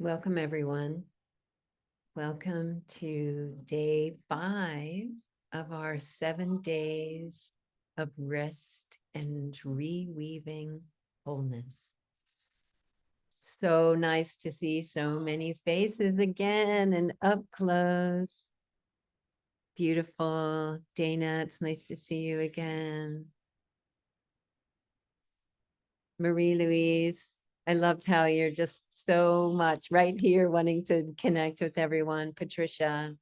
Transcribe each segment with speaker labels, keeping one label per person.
Speaker 1: Welcome, everyone. Welcome to day 5 of our 7 days of rest and reweaving wholeness. So nice to see so many faces again and up close. Beautiful. Dana, it's nice to see you again. Marie-Louise, I loved how you're just so much right here wanting to connect with everyone. Patricia,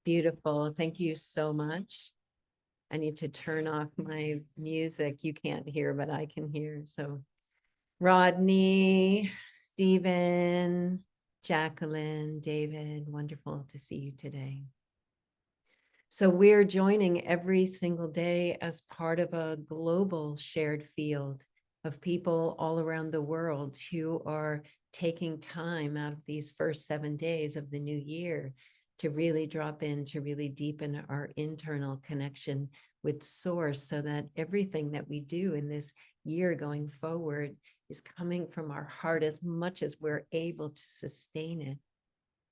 Speaker 1: beautiful. Thank you so much. I need to turn off my music. You can't hear, but I can hear. So Rodney, Stephen, Jacqueline, David, wonderful to see you today. So we're joining every single day as part of a global shared field of people all around the world who are taking time out of these first 7 days of the new year to really drop in, to really deepen our internal connection with Source, so that everything that we do in this year going forward is coming from our heart as much as we're able to sustain it.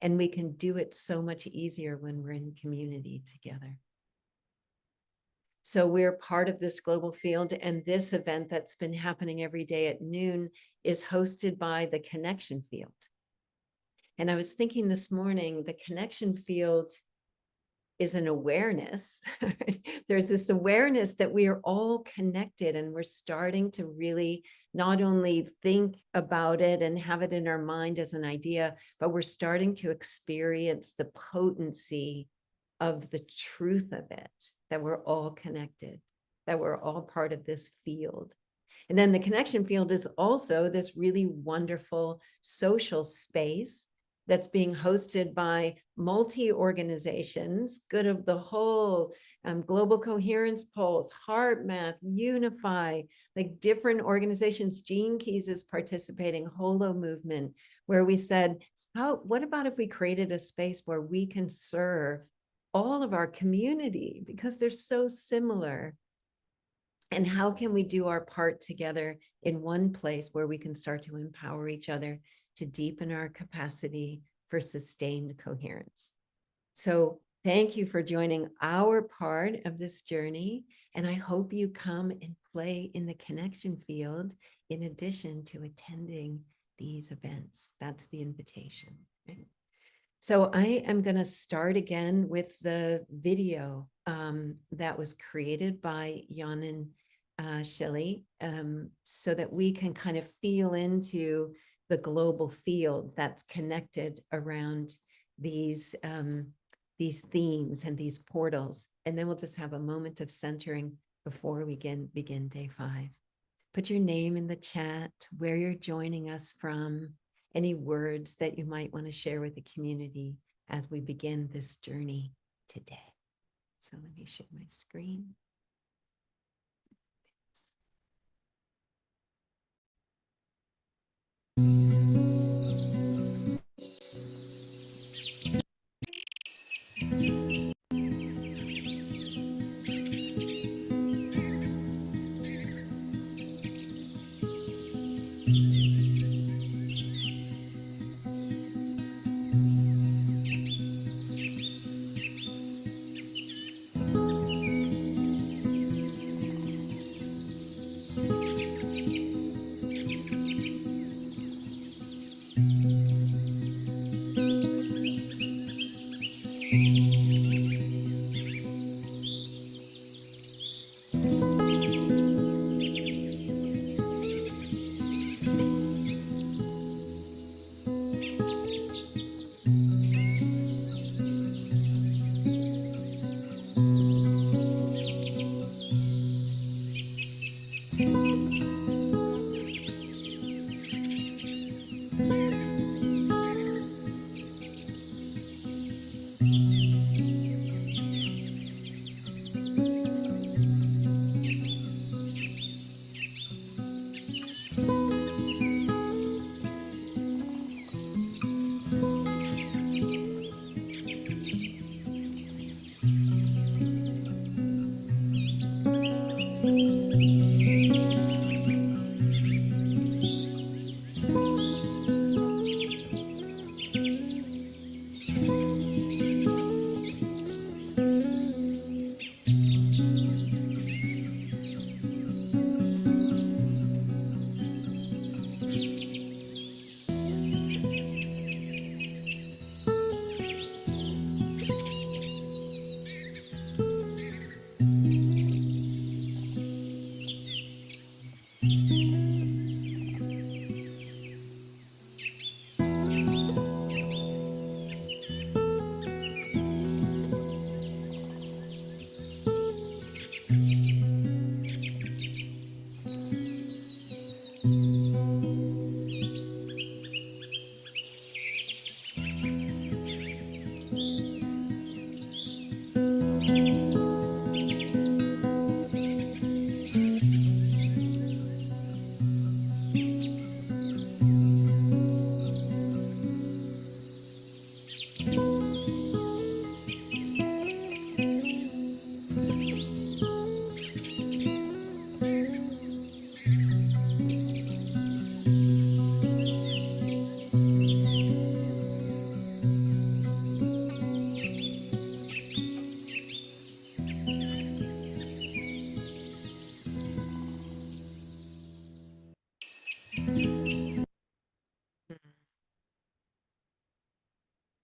Speaker 1: And we can do it so much easier when we're in community together. So we're part of this global field, and this event that's been happening every day at noon is hosted by the Connection Field. And I was thinking this morning, the Connection Field is an awareness. There's this awareness that we are all connected, and we're starting to really not only think about it and have it in our mind as an idea, but we're starting to experience the potency of the truth of it, that we're all connected, that we're all part of this field. And then the Connection Field is also this really wonderful social space that's being hosted by multi-organizations, good of the whole, Global Coherence Pulse, Heart Math, Unify, like different organizations. Gene Keys is participating, Holo Movement, where we said, what about if we created a space where we can serve all of our community, because they're so similar? And how can we do our part together in one place where we can start to empower each other to deepen our capacity for sustained coherence? So thank you for joining our part of this journey. And I hope you come and play in the Connection Field in addition to attending these events. That's the invitation. Right? So I am going to start again with the video that was created by Yanin Shelley, so that we can kind of feel into the global field that's connected around these themes and these portals. And then we'll just have a moment of centering before we begin day 5. Put your name in the chat, where you're joining us from, any words that you might want to share with the community as we begin this journey today. So let me share my screen.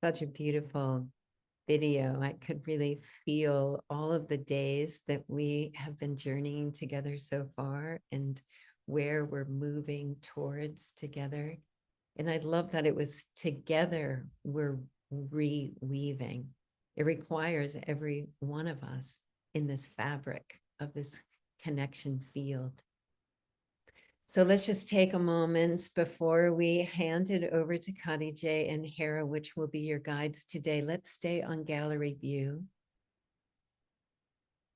Speaker 1: Such a beautiful video. I could really feel all of the days that we have been journeying together so far and where we're moving towards together. And I love that it was together we're reweaving. It requires every one of us in this fabric of this connection field. So let's just take a moment before we hand it over to Khadijih and Hera, which will be your guides today. Let's stay on gallery view.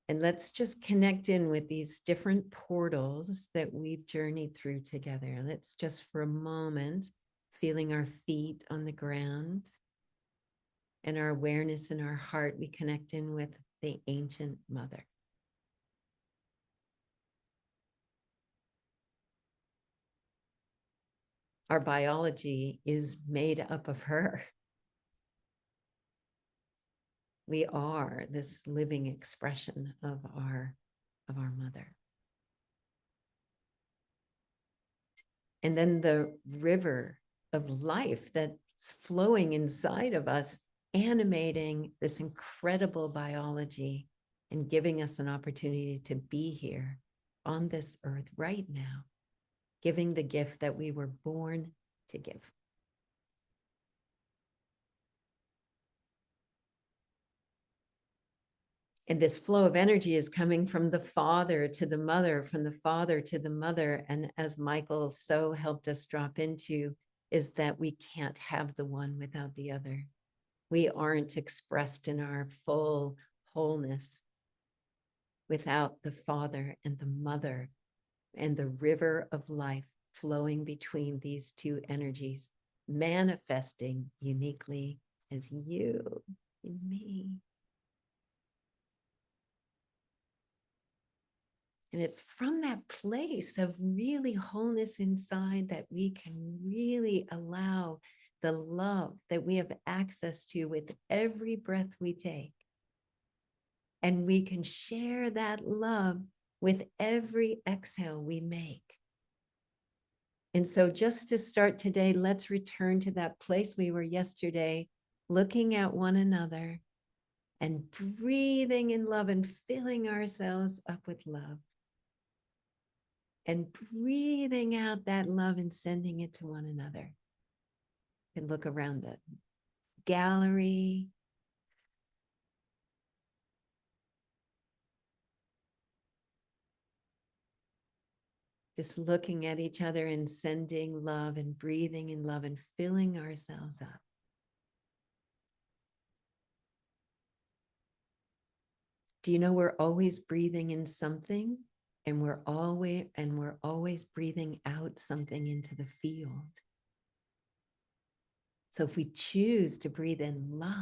Speaker 1: And let's just connect in with these different portals that we've journeyed through together. Let's just for a moment, feeling our feet on the ground and our awareness in our heart, we connect in with the ancient mother. Our biology is made up of her. We are this living expression of our mother. And then the river of life that's flowing inside of us, animating this incredible biology and giving us an opportunity to be here on this earth right now, giving the gift that we were born to give. And this flow of energy is coming from the father to the mother, from the father to the mother. And as Michael so helped us drop into, is that we can't have the one without the other. We aren't expressed in our full wholeness without the father and the mother and the river of life flowing between these two energies, manifesting uniquely as you and me. And it's from that place of really wholeness inside that we can really allow the love that we have access to with every breath we take. And we can share that love with every exhale we make. And so just to start today, let's return to that place we were yesterday, looking at one another and breathing in love and filling ourselves up with love. And breathing out that love and sending it to one another. And look around the gallery. Just looking at each other and sending love and breathing in love and filling ourselves up. Do you know we're always breathing in something? And we're always breathing out something into the field. So if we choose to breathe in love,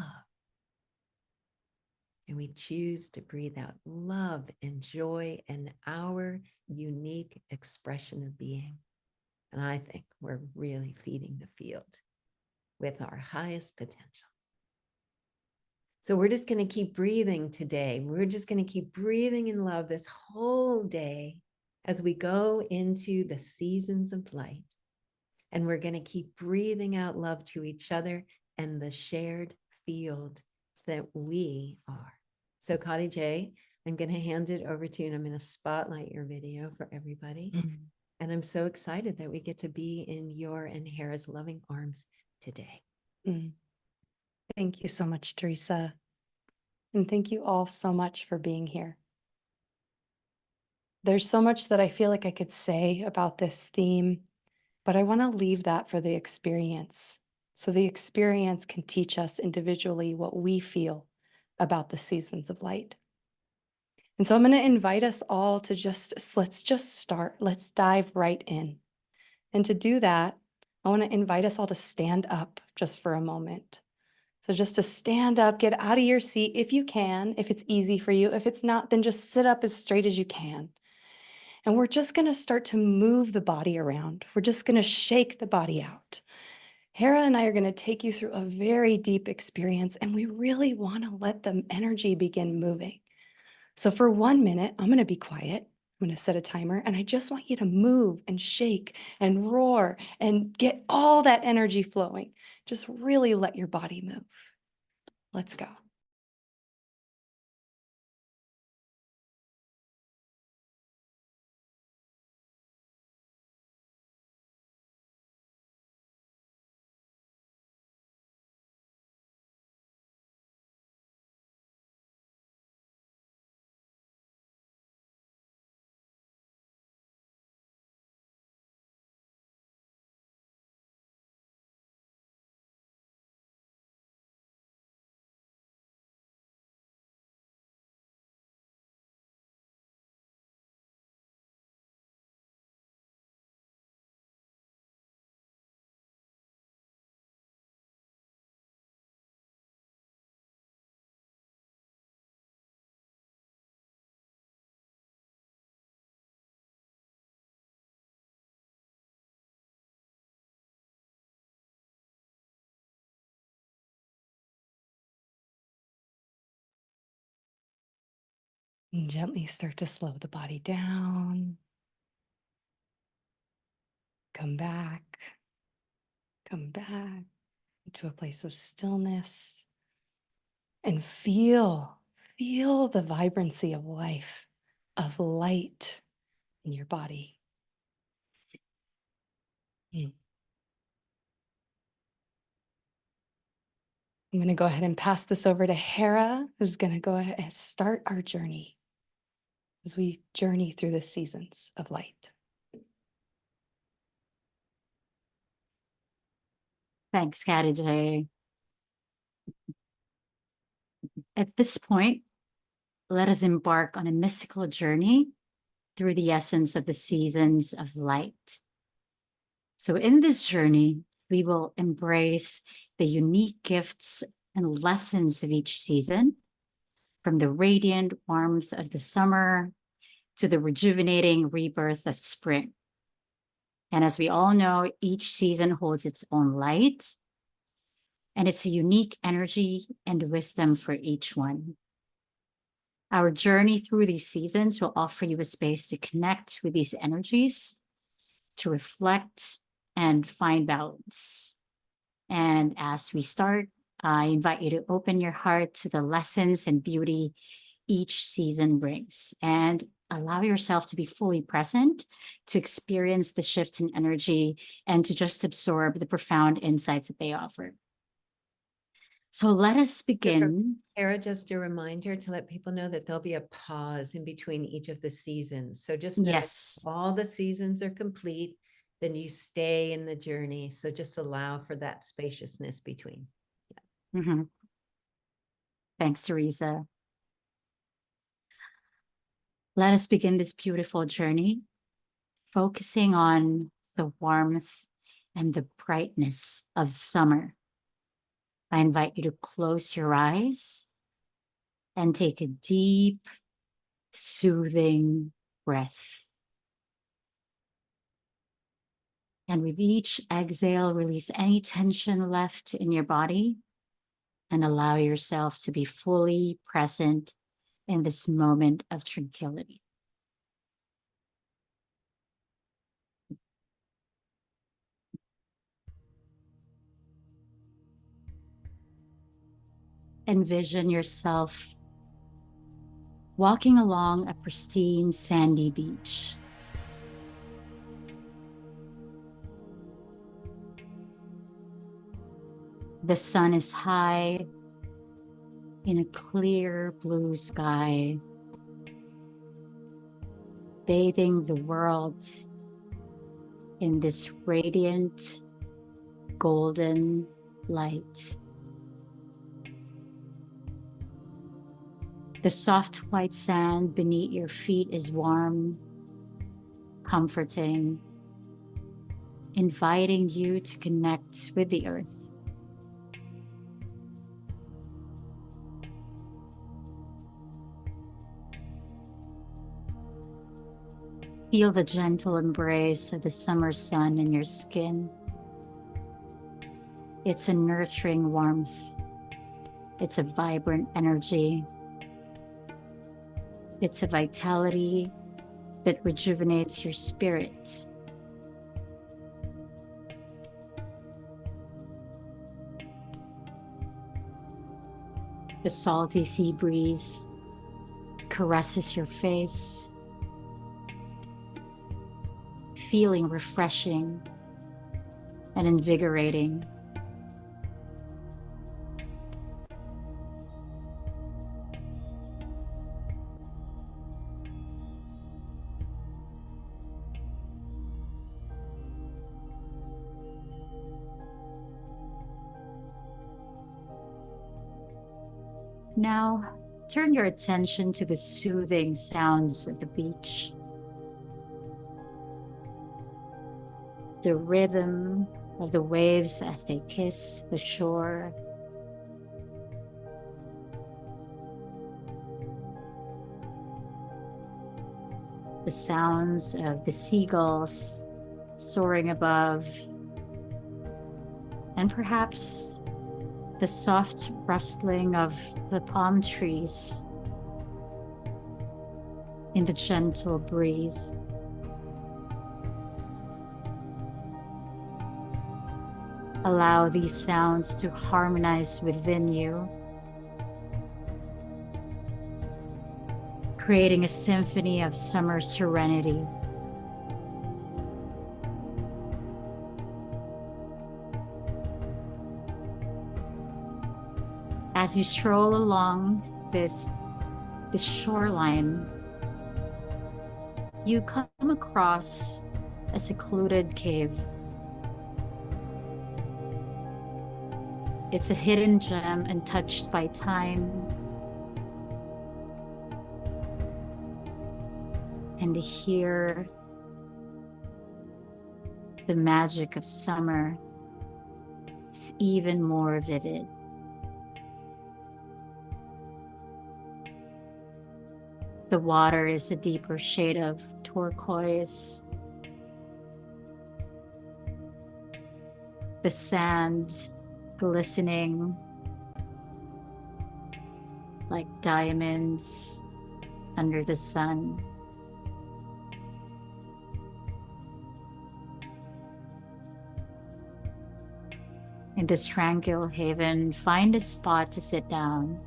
Speaker 1: and we choose to breathe out love and joy and our unique expression of being, and I think we're really feeding the field with our highest potential. So we're just going to keep breathing today. We're just going to keep breathing in love this whole day as we go into the seasons of light. And we're going to keep breathing out love to each other and the shared field that we are. So Khadijih, I'm going to hand it over to you and I'm going to spotlight your video for everybody. And I'm so excited that we get to be in your and Hera's loving arms today.
Speaker 2: Thank you so much, Teresa. And thank you all so much for being here. There's so much that I feel like I could say about this theme, but I want to leave that for the experience. So the experience can teach us individually what we feel about the seasons of light. And so I'm going to invite us all to let's just start. Let's dive right in. And to do that, I want to invite us all to stand up just for a moment. So just to stand up, get out of your seat if you can, if it's easy for you. If it's not, then just sit up as straight as you can. And we're just going to start to move the body around. We're just going to shake the body out. Hera and I are going to take you through a very deep experience, and we really want to let the energy begin moving. So for 1 minute, I'm going to be quiet. I'm going to set a timer, and I just want you to move and shake and roar and get all that energy flowing. Just really let your body move. Let's go. And gently start to slow the body down. Come back into a place of stillness, and feel the vibrancy of life, of light in your body. I'm going to go ahead and pass this over to Hera, who's going to go ahead and start our journey as we journey through the seasons of light.
Speaker 3: Thanks, Khadijih. At this point, let us embark on a mystical journey through the essence of the seasons of light. So in this journey, we will embrace the unique gifts and lessons of each season, from the radiant warmth of the summer to the rejuvenating rebirth of spring. And as we all know, each season holds its own light, and it's a unique energy and wisdom for each one. Our journey through these seasons will offer you a space to connect with these energies, to reflect and find balance. And as we start, I invite you to open your heart to the lessons and beauty each season brings, and allow yourself to be fully present, to experience the shift in energy, and to just absorb the profound insights that they offer. So let us begin.
Speaker 1: Hera, just a reminder to let people know that there'll be a pause in between each of the seasons. So just know
Speaker 3: Yes.
Speaker 1: all the seasons are complete, then you stay in the journey. So just allow for that spaciousness between.
Speaker 3: Mm-hmm. Thanks, Teresa. Let us begin this beautiful journey, focusing on the warmth and the brightness of summer. I invite you to close your eyes and take a deep, soothing breath. And with each exhale, release any tension left in your body and allow yourself to be fully present in this moment of tranquility. Envision yourself walking along a pristine sandy beach. The sun is high in a clear blue sky, bathing the world in this radiant golden light. The soft white sand beneath your feet is warm, comforting, inviting you to connect with the earth. Feel the gentle embrace of the summer sun in your skin. It's a nurturing warmth. It's a vibrant energy. It's a vitality that rejuvenates your spirit. The salty sea breeze caresses your face, feeling refreshing and invigorating. Now, turn your attention to the soothing sounds of the beach. The rhythm of the waves as they kiss the shore. The sounds of the seagulls soaring above, and perhaps the soft rustling of the palm trees in the gentle breeze. Allow these sounds to harmonize within you, creating a symphony of summer serenity. As you stroll along this shoreline, you come across a secluded cave. It's a hidden gem untouched by time. And to hear the magic of summer is even more vivid. The water is a deeper shade of turquoise. The sand glistening like diamonds under the sun. In this tranquil haven, find a spot to sit down.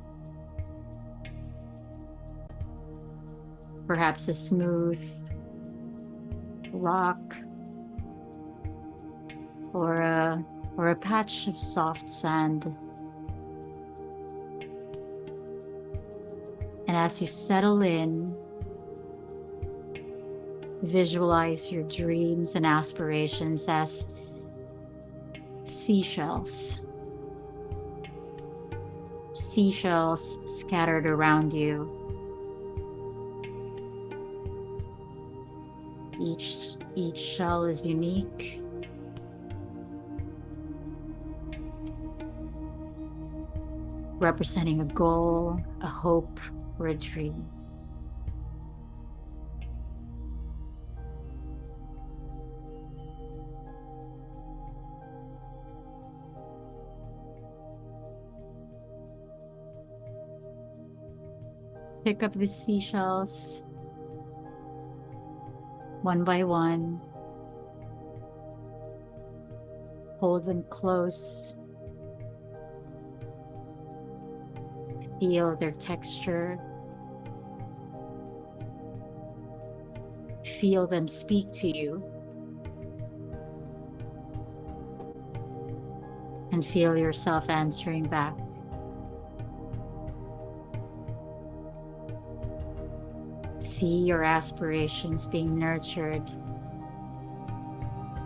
Speaker 3: Perhaps a smooth rock or a patch of soft sand. And as you settle in, visualize your dreams and aspirations as seashells. Seashells scattered around you. Each shell is unique. Representing a goal, a hope, or a dream. Pick up the seashells one by one. Hold them close. Feel their texture. Feel them speak to you. and feel yourself answering back. See your aspirations being nurtured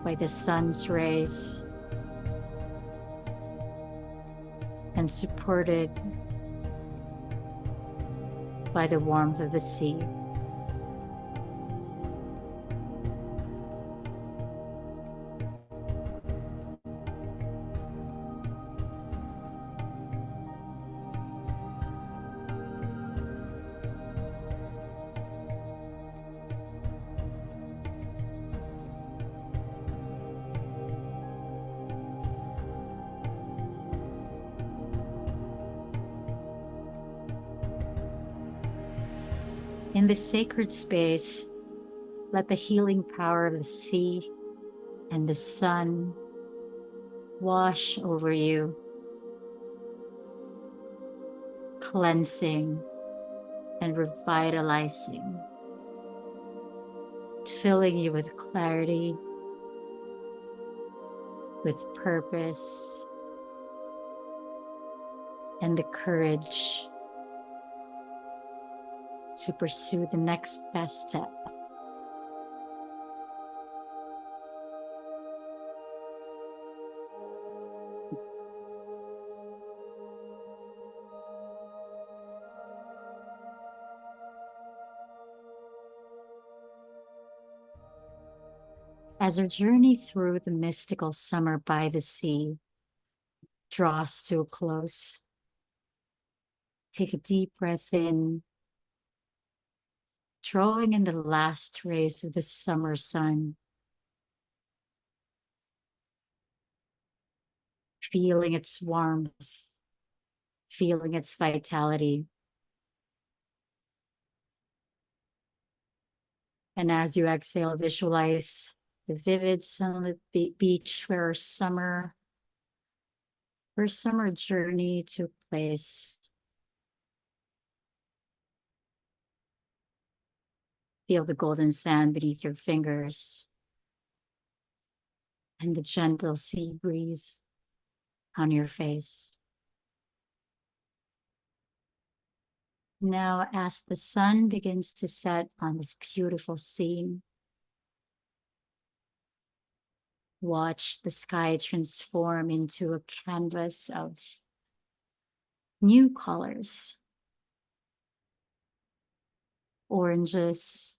Speaker 3: by the sun's rays and supported by the warmth of the sea. In this sacred space, let the healing power of the sea and the sun wash over you, cleansing and revitalizing, filling you with clarity, with purpose, and the courage to pursue the next best step. As our journey through the mystical summer by the sea draws to a close, take a deep breath in, drawing in the last rays of the summer sun, feeling its warmth, feeling its vitality. And as you exhale, visualize the vivid sunlit beach where our summer journey took place. Feel the golden sand beneath your fingers and the gentle sea breeze on your face. Now, as the sun begins to set on this beautiful scene, watch the sky transform into a canvas of new colors. Oranges,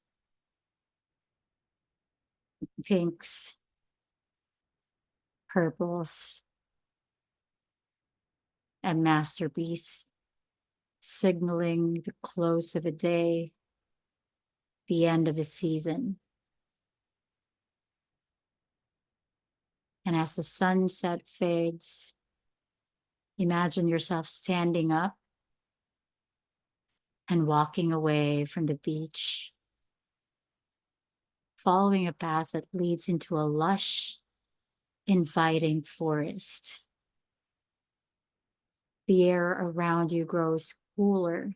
Speaker 3: pinks, purples, and masterpiece, signaling the close of a day, the end of a season. And as the sunset fades, imagine yourself standing up and walking away from the beach, following a path that leads into a lush, inviting forest. The air around you grows cooler,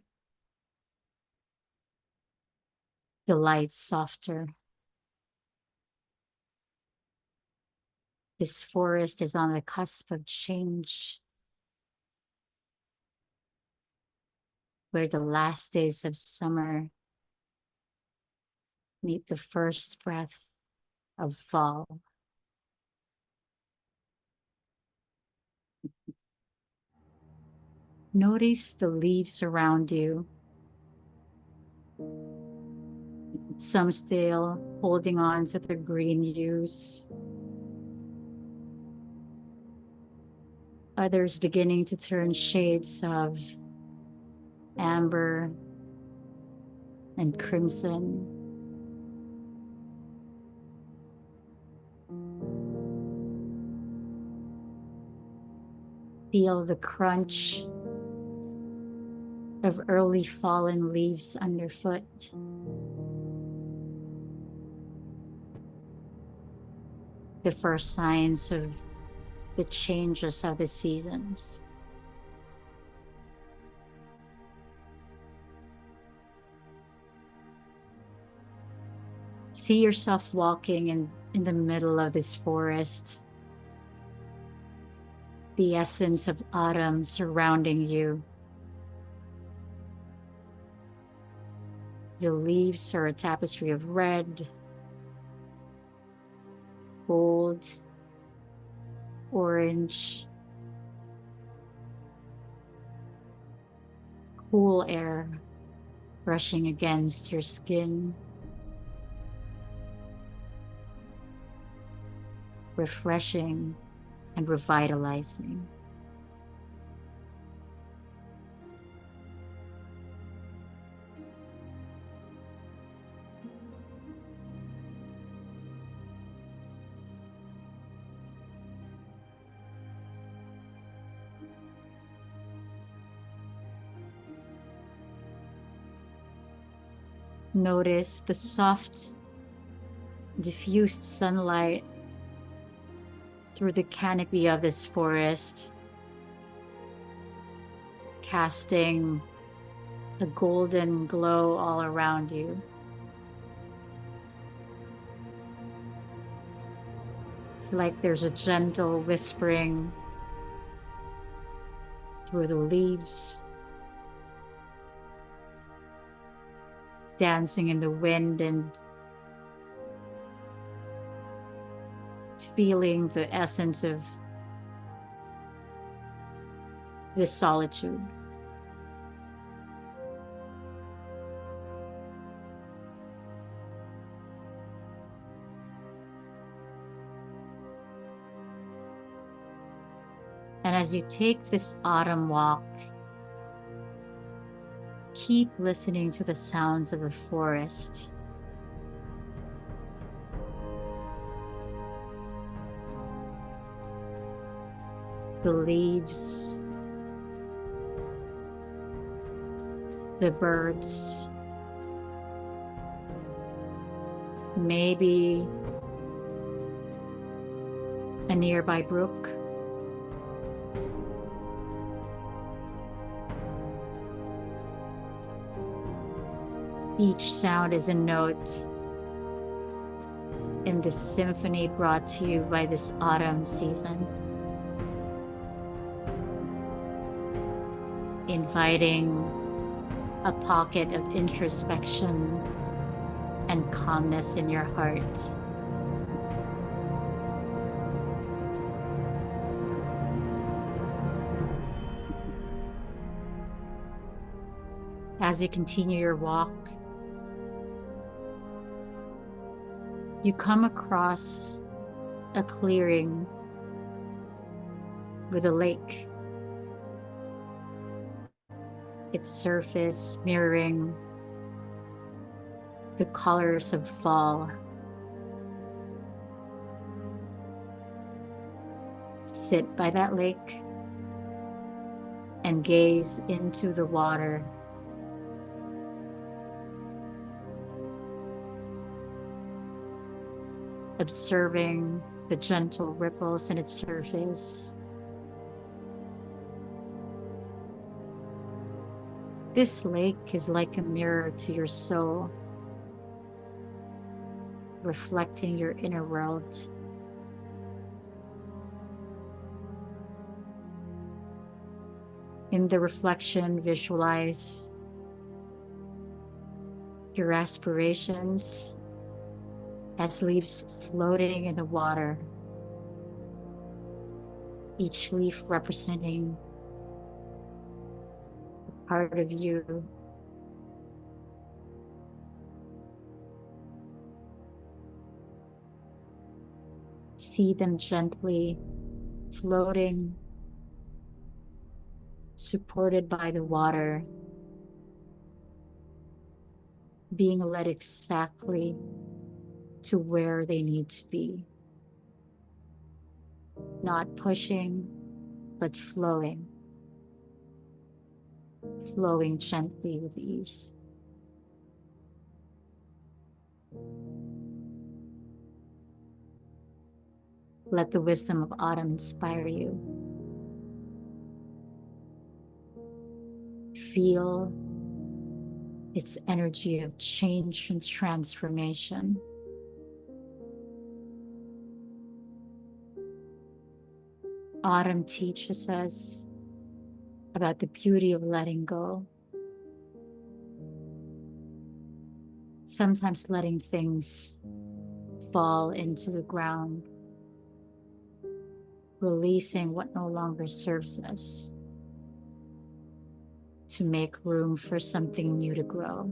Speaker 3: the light softer. This forest is on the cusp of change, where the last days of summer meet the first breath of fall. Notice the leaves around you, some still holding on to the green hues, others beginning to turn shades of amber and crimson. Feel the crunch of early fallen leaves underfoot. The first signs of the changes of the seasons. See yourself walking in the middle of this forest, the essence of autumn surrounding you. The leaves are a tapestry of red, gold, orange, cool air brushing against your skin, refreshing and revitalizing. Notice the soft, diffused sunlight through the canopy of this forest, casting a golden glow all around you. It's like there's a gentle whispering through the leaves, dancing in the wind and feeling the essence of this solitude. And as you take this autumn walk, keep listening to the sounds of the forest. The leaves, the birds, maybe a nearby brook. Each sound is a note in the symphony brought to you by this autumn season, inviting a pocket of introspection and calmness in your heart. As you continue your walk, you come across a clearing with a lake, its surface mirroring the colors of fall. Sit by that lake and gaze into the water. Observing the gentle ripples in its surface. This lake is like a mirror to your soul, reflecting your inner world. In the reflection, visualize your aspirations as leaves floating in the water, each leaf representing a part of you. See them gently floating, supported by the water, being led exactly to where they need to be. Not pushing, but flowing. Flowing gently with ease. Let the wisdom of autumn inspire you. Feel its energy of change and transformation. Autumn teaches us about the beauty of letting go. Sometimes letting things fall into the ground, releasing what no longer serves us to make room for something new to grow.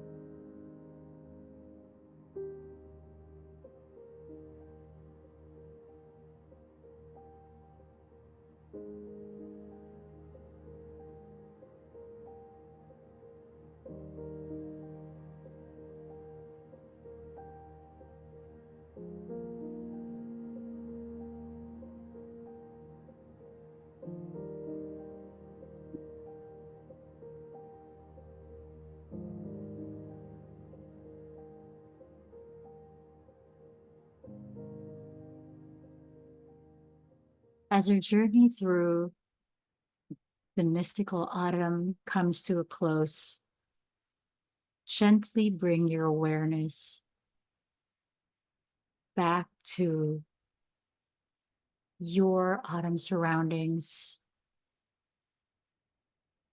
Speaker 3: As our journey through the mystical autumn comes to a close, gently bring your awareness back to your autumn surroundings,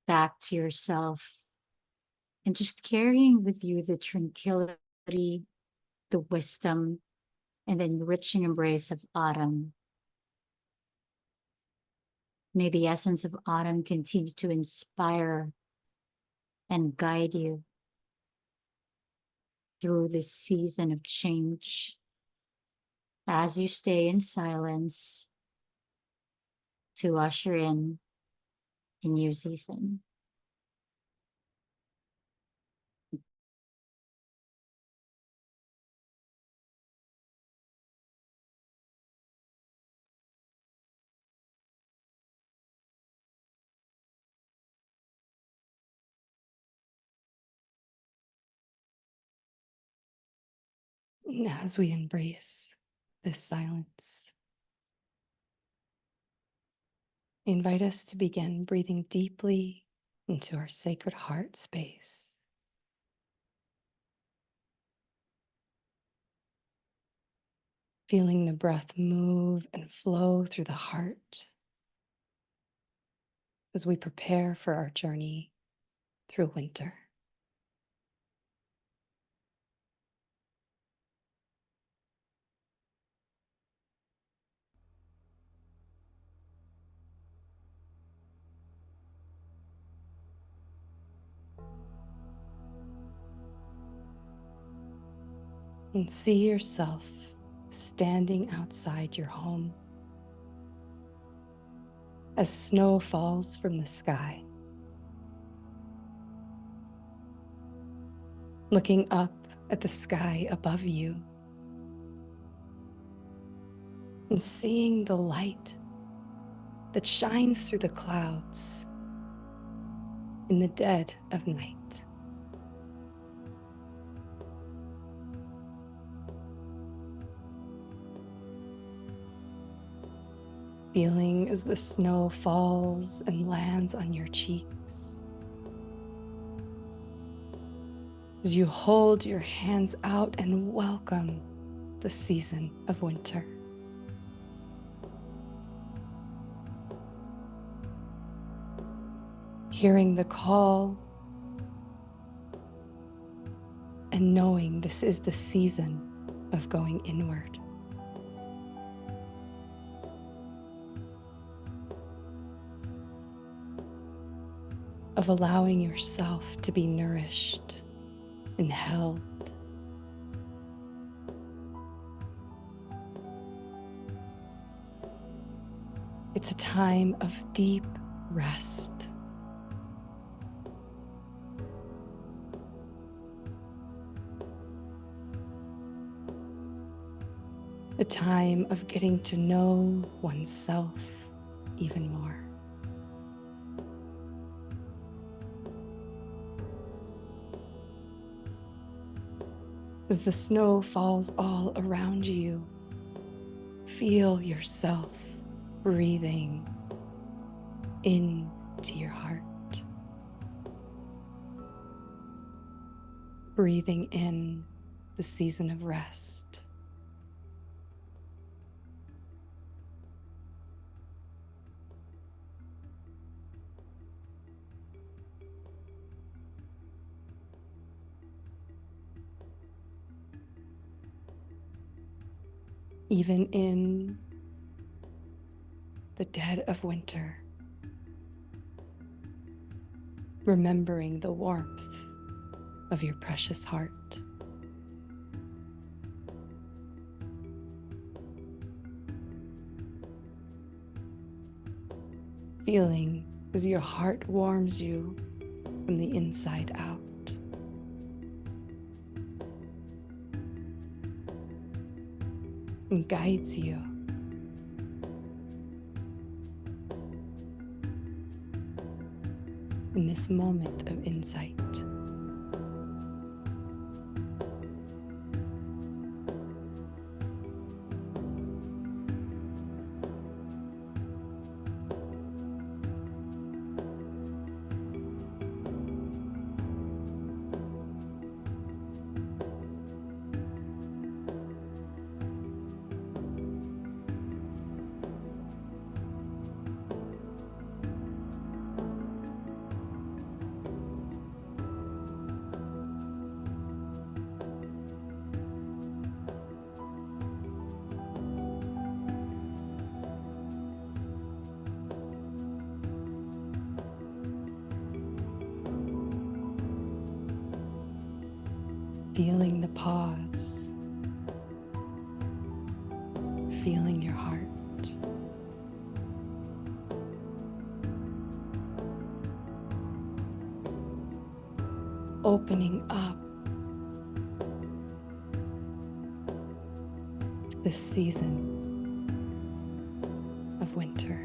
Speaker 3: back to yourself, and just carrying with you the tranquility, the wisdom, and the enriching embrace of autumn. May the essence of autumn continue to inspire and guide you through this season of change as you stay in silence to usher in a new season.
Speaker 2: And as we embrace this silence, I invite us to begin breathing deeply into our sacred heart space. Feeling the breath move and flow through the heart as we prepare for our journey through winter. And see yourself standing outside your home as snow falls from the sky. Looking up at the sky above you and seeing the light that shines through the clouds in the dead of night. Feeling as the snow falls and lands on your cheeks. As you hold your hands out and welcome the season of winter. Hearing the call and knowing this is the season of going inward. Of allowing yourself to be nourished and held. It's a time of deep rest. A time of getting to know oneself even more. As the snow falls all around you, feel yourself breathing into your heart. Breathing in the season of rest. even in the dead of winter, remembering the warmth of your precious heart. Feeling as your heart warms you from the inside out. And guides you in this moment of insight. Feeling the pause, feeling your heart. Opening up to this season of winter.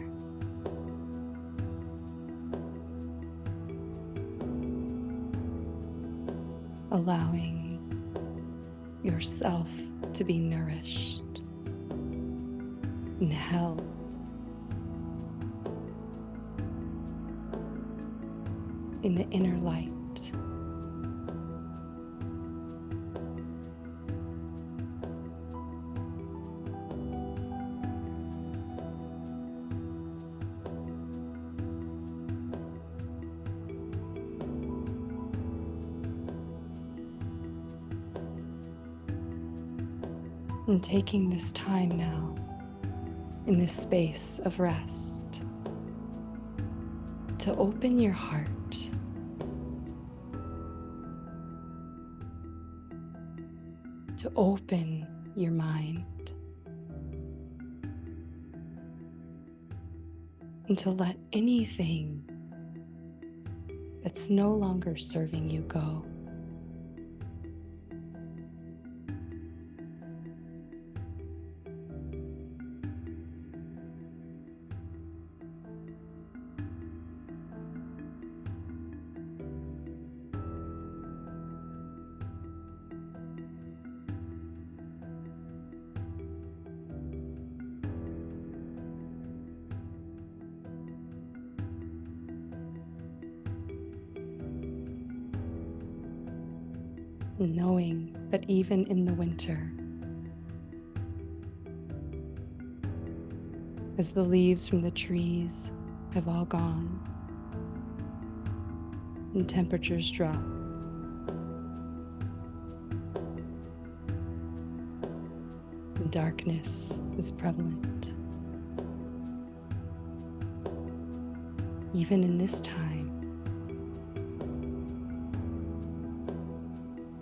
Speaker 2: Allowing yourself to be nourished and held in the inner light. And taking this time now in this space of rest to open your heart to open your mind and to let anything that's no longer serving you go. Knowing that even in the winter, as the leaves from the trees have all gone and temperatures drop, and darkness is prevalent, even in this time,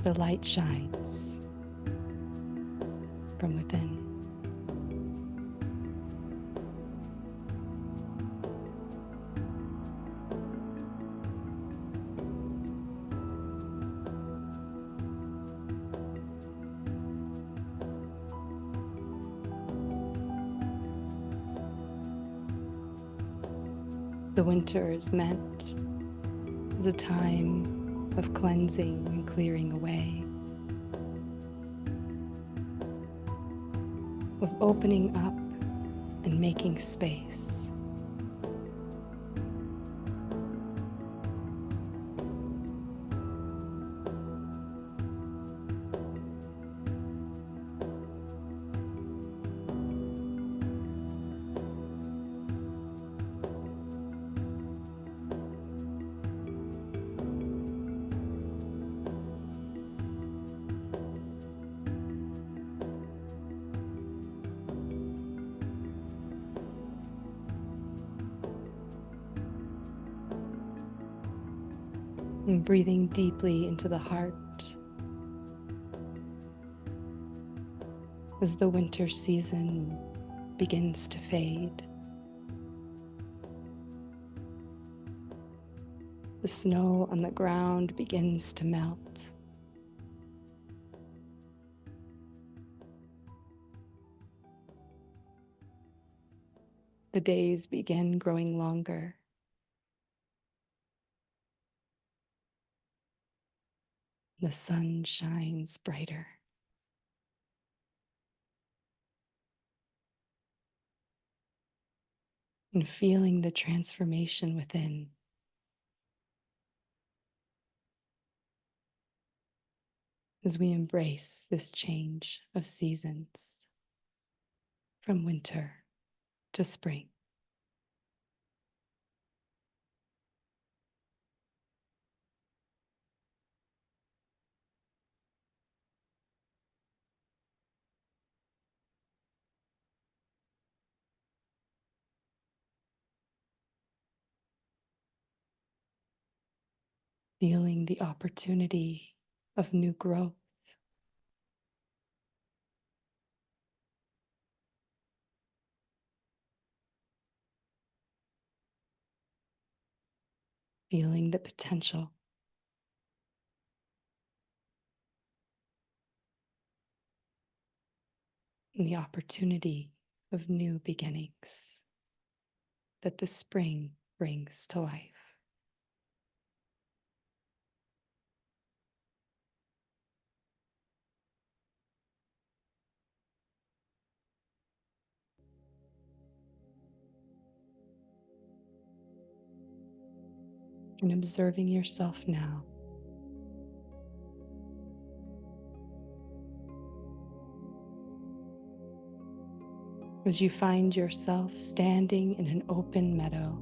Speaker 2: the light shines from within. The winter is meant as a time of cleansing and clearing away, of opening up and making space. And breathing deeply into the heart as the winter season begins to fade. The snow on the ground begins to melt. The days begin growing longer. The sun shines brighter. And feeling the transformation within, as we embrace this change of seasons from winter to spring. Feeling the opportunity of new growth. Feeling the potential. And the opportunity of new beginnings that the spring brings to life. And observing yourself now. As you find yourself standing in an open meadow.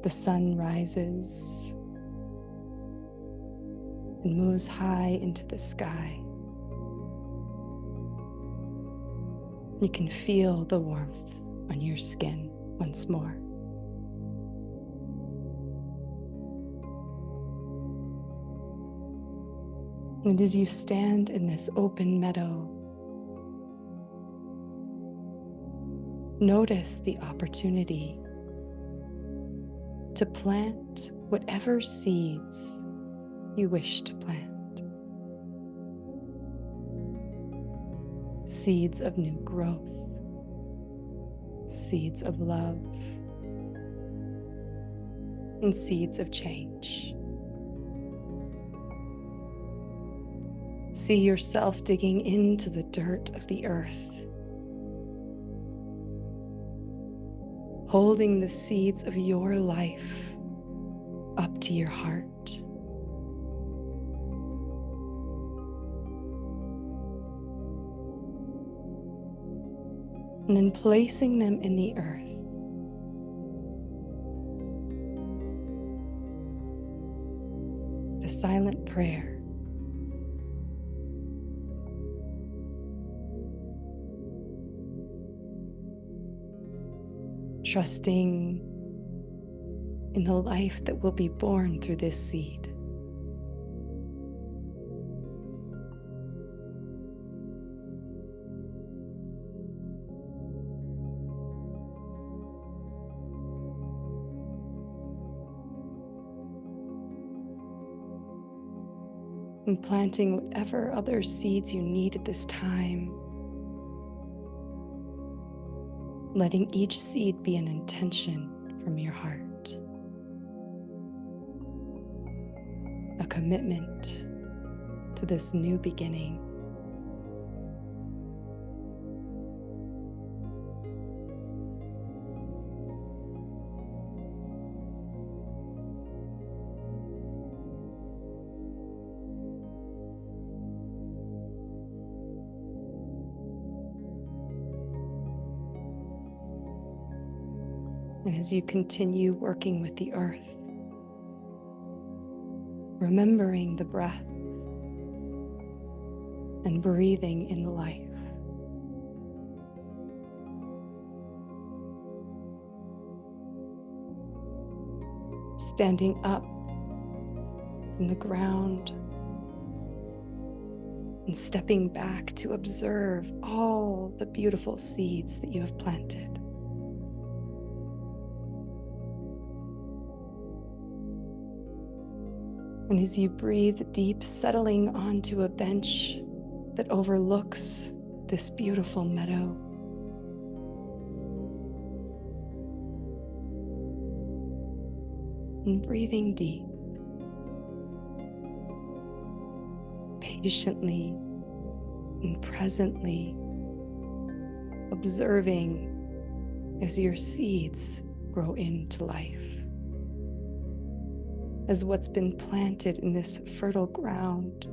Speaker 2: The sun rises and moves high into the sky. You can feel the warmth on your skin once more. And as you stand in this open meadow, notice the opportunity to plant whatever seeds you wish to plant. Seeds of new growth, seeds of love, and seeds of change. See yourself digging into the dirt of the earth, holding the seeds of your life up to your heart. And then placing them in the earth. The silent prayer. Trusting in the life that will be born through this seed. And planting whatever other seeds you need at this time. Letting each seed be an intention from your heart. A commitment to this new beginning. And as you continue working with the earth, remembering the breath and breathing in life. standing up from the ground and stepping back to observe all the beautiful seeds that you have planted. And as you breathe deep, settling onto a bench that overlooks this beautiful meadow, and breathing deep, patiently and presently observing as your seeds grow into life, as what's been planted in this fertile ground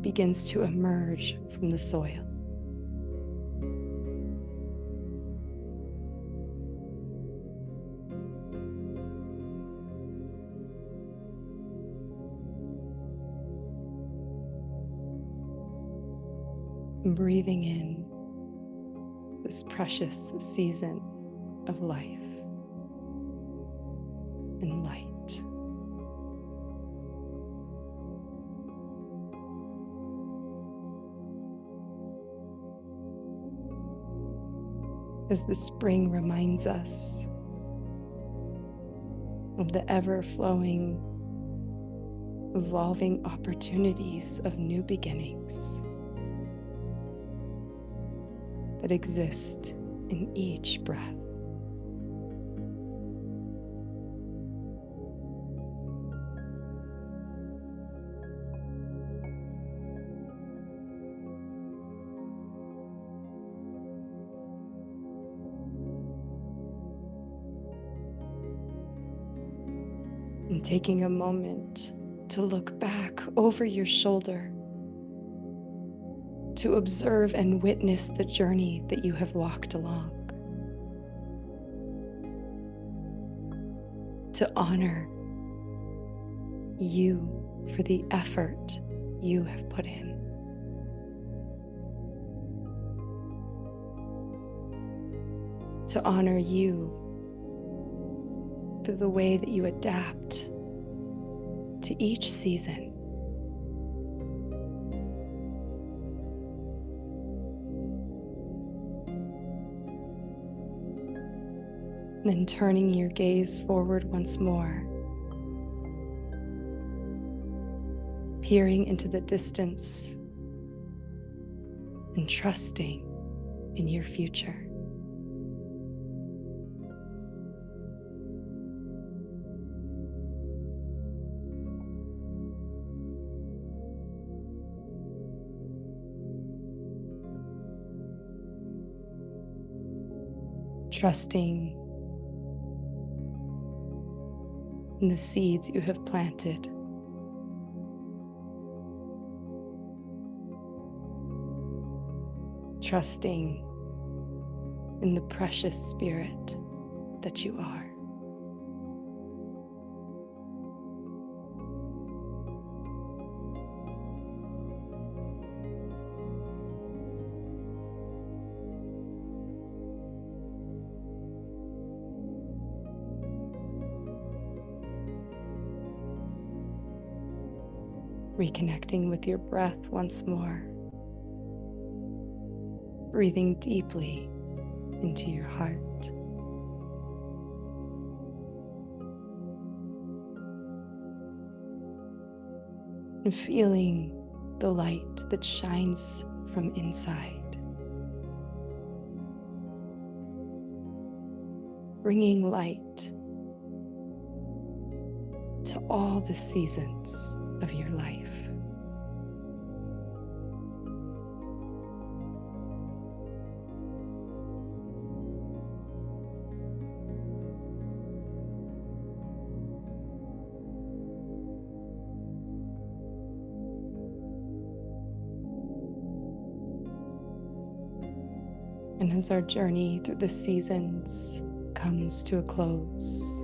Speaker 2: begins to emerge from the soil. Breathing in this precious season of life and light. As the spring reminds us of the ever-flowing, evolving opportunities of new beginnings that exist in each breath. And taking a moment to look back over your shoulder, to observe and witness the journey that you have walked along, to honor you for the effort you have put in. To honor you for the way that you adapt to each season. Then turning your gaze forward once more, peering into the distance and trusting in your future. Trusting in the seeds you have planted. Trusting in the precious spirit that you are. Reconnecting with your breath once more. Breathing deeply into your heart. And feeling the light that shines from inside. Bringing light to all the seasons of your life. And as our journey through the seasons comes to a close,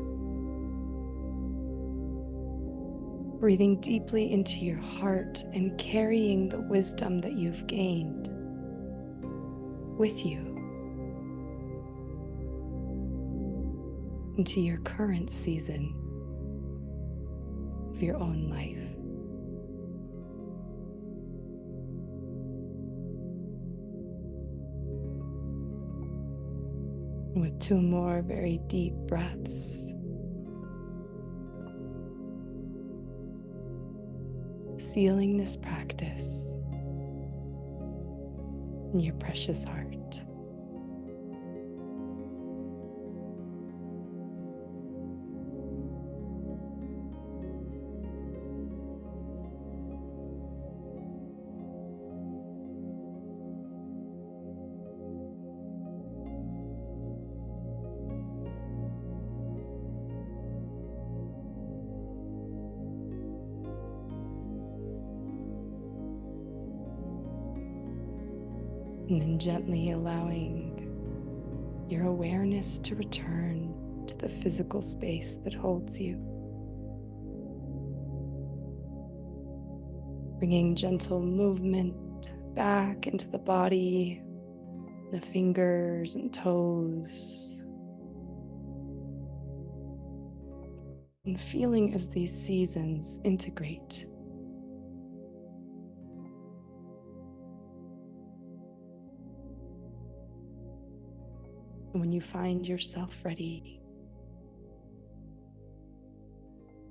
Speaker 2: breathing deeply into your heart and carrying the wisdom that you've gained with you into your current season of your own life. And with 2 more very deep breaths, sealing this practice in your precious heart. And then gently allowing your awareness to return to the physical space that holds you. Bringing gentle movement back into the body, the fingers and toes. And feeling as these seasons integrate. And when you find yourself ready,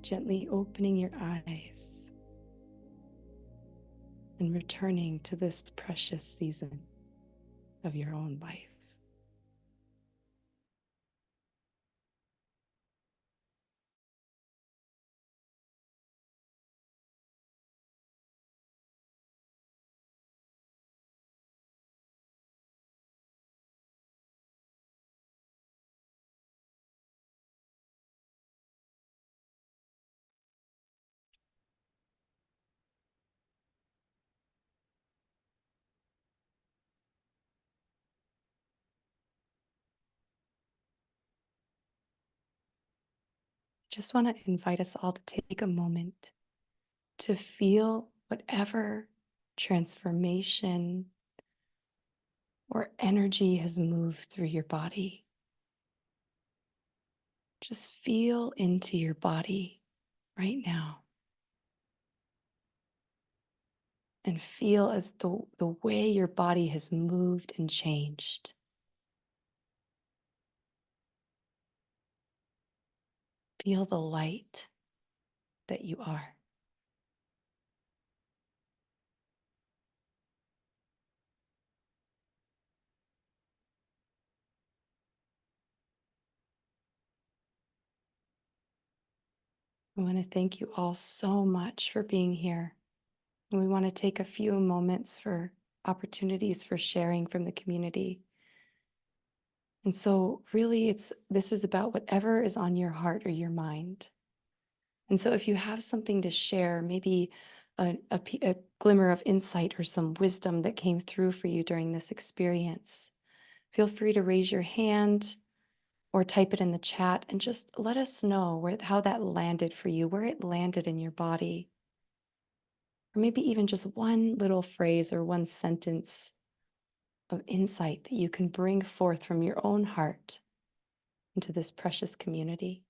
Speaker 2: gently opening your eyes and returning to this precious season of your own life. Just want to invite us all to take a moment to feel whatever transformation or energy has moved through your body. Just feel into your body right now and feel as the way your body has moved and changed. Feel the light that you are. I want to thank you all so much for being here. And we want to take a few moments for opportunities for sharing from the community. And so really this is about whatever is on your heart or your mind. And so if you have something to share, maybe a glimmer of insight or some wisdom that came through for you during this experience, feel free to raise your hand or type it in the chat and just let us know how that landed for you, where it landed in your body. Or maybe even just one little phrase or one sentence of insight that you can bring forth from your own heart into this precious community.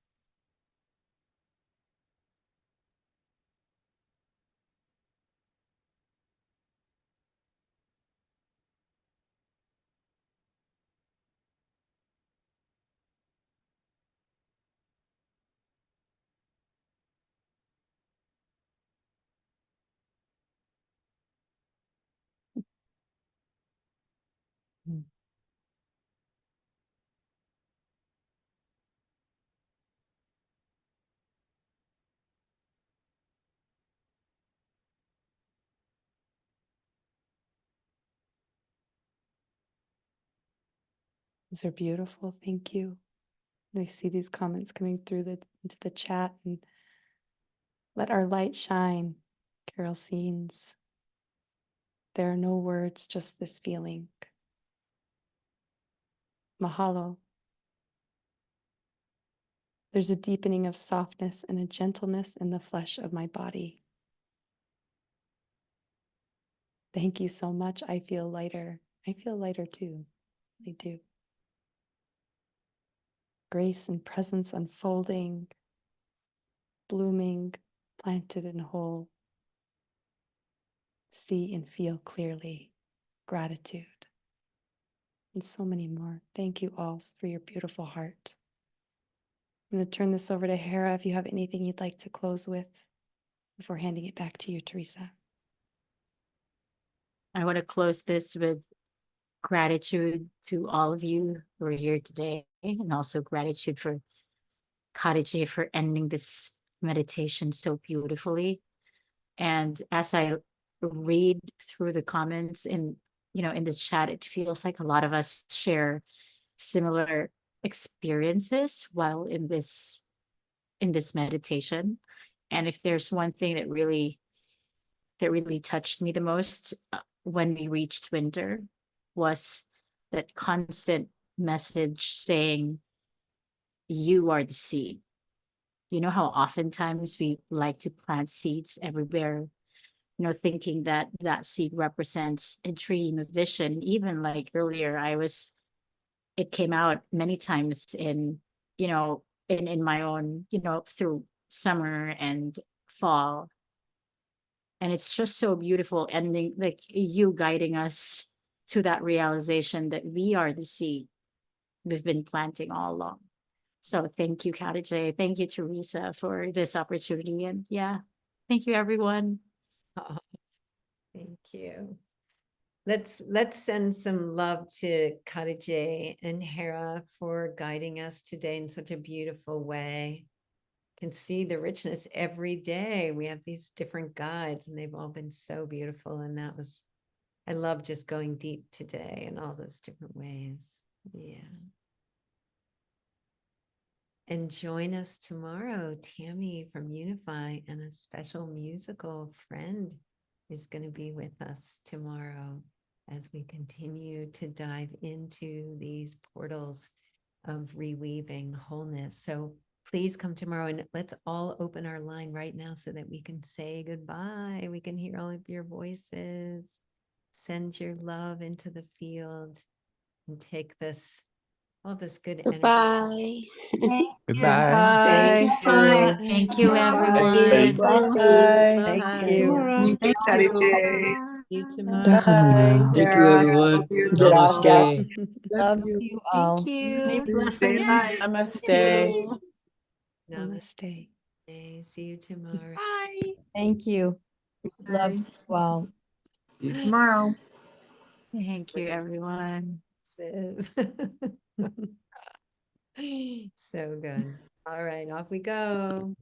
Speaker 2: Mm. These are beautiful. Thank you. I see these comments coming through into the chat. And let our light shine, Carol Scenes. There are no words, just this feeling. Mahalo. There's a deepening of softness and a gentleness in the flesh of my body. Thank you so much. I feel lighter. I feel lighter too. I do. Grace and presence unfolding, blooming, planted and whole. See and feel clearly. Gratitude. And so many more. Thank you all for your beautiful heart. I'm going to turn this over to Hera if you have anything you'd like to close with before handing it back to you, Teresa.
Speaker 3: I want to close this with gratitude to all of you who are here today, and also gratitude for Khadijih for ending this meditation so beautifully. And as I read through the comments in the chat, it feels like a lot of us share similar experiences while in this meditation. And if there's one thing that really touched me the most when we reached winter, was that constant message saying, you are the seed. You know how oftentimes we like to plant seeds everywhere, thinking that that seed represents a dream, a vision. Even like earlier, it came out many times in my own, through summer and fall. And it's just so beautiful ending, like you guiding us to that realization that we are the seed we've been planting all along. So thank you, Khadijih. Thank you, Teresa, for this opportunity. And yeah, thank you, everyone.
Speaker 1: Oh, thank you. Let's send some love to Khadijih and Hera for guiding us today in such a beautiful way. Can see the richness every day. We have these different guides and they've all been so beautiful. And I love just going deep today in all those different ways. Yeah. And join us tomorrow. Tammy from Unify and a special musical friend is going to be with us tomorrow as we continue to dive into these portals of reweaving wholeness. So please come tomorrow, and let's all open our line right now so that we can say goodbye. We can hear all of your voices. Send your love into the field and take all this good energy.
Speaker 4: Goodbye.
Speaker 5: Goodbye.
Speaker 1: Thank
Speaker 4: Thank you so much.
Speaker 3: Thank you,
Speaker 4: Bye.
Speaker 3: everyone.
Speaker 4: Blessings.
Speaker 1: Thank
Speaker 2: Bye.
Speaker 1: you.
Speaker 4: Thank you, Khadijih.
Speaker 1: See you
Speaker 2: Bye.
Speaker 1: tomorrow.
Speaker 5: Thank you, everyone. Namaste.
Speaker 6: Love you all.
Speaker 3: Thank you.
Speaker 4: Yes.
Speaker 6: Namaste.
Speaker 2: Namaste.
Speaker 1: See you tomorrow.
Speaker 6: Bye. Thank you. Love
Speaker 3: Bye.
Speaker 6: you all.
Speaker 4: See you tomorrow.
Speaker 3: Thank you, everyone.
Speaker 1: Sis. So good. All right, off we go.